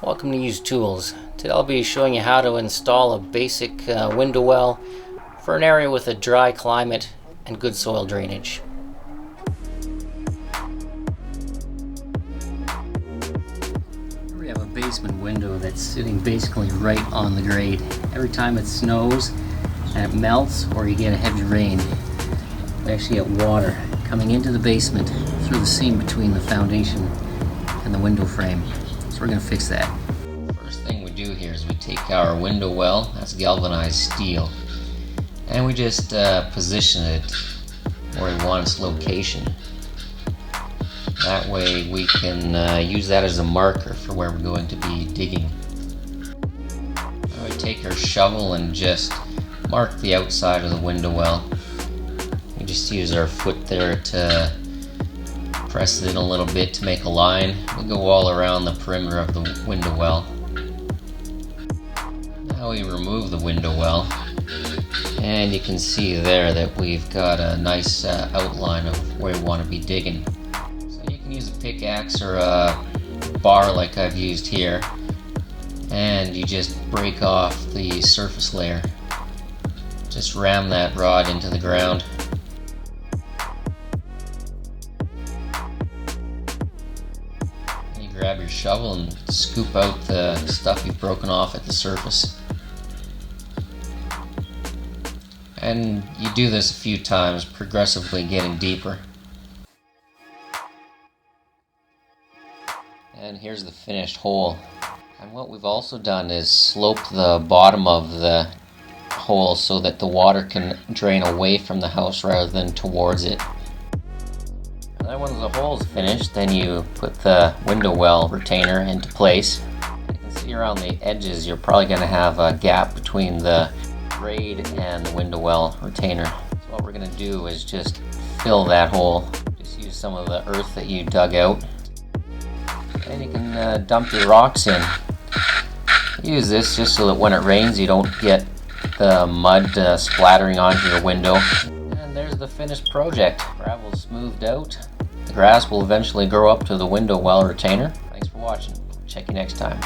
Welcome to Use Tools. Today I'll be showing you how to install a basic window well for an area with a dry climate and good soil drainage. Here we have a basement window that's sitting basically right on the grade. Every time it snows and it melts or you get a heavy rain, we actually get water coming into the basement through the seam between the foundation and the window frame. So we're going to fix that. First thing we do here is we take our window well, that's galvanized steel, and we just position it where we want its location. That way we can use that as a marker for where we're going to be digging. Now we take our shovel and just mark the outside of the window well. We just use our foot there to press it in a little bit to make a line. We go all around the perimeter of the window well. Now we remove the window well, and you can see there that we've got a nice outline of where we want to be digging. So you can use a pickaxe or a bar like I've used here, and you just break off the surface layer. Just ram that rod into the ground. Grab your shovel and scoop out the stuff you've broken off at the surface. And you do this a few times, progressively getting deeper. And here's the finished hole. And what we've also done is slope the bottom of the hole so that the water can drain away from the house rather than towards it. And then when the hole's finished, then you put the window well retainer into place. You can see around the edges you're probably going to have a gap between the grade and the window well retainer. So what we're going to do is just fill that hole. Just use some of the earth that you dug out. And you can dump your rocks in. Use this just so that when it rains you don't get the mud splattering onto your window. And there's the finished project. Gravel's smoothed out. The grass will eventually grow up to the window well retainer. Thanks for watching. Check you next time.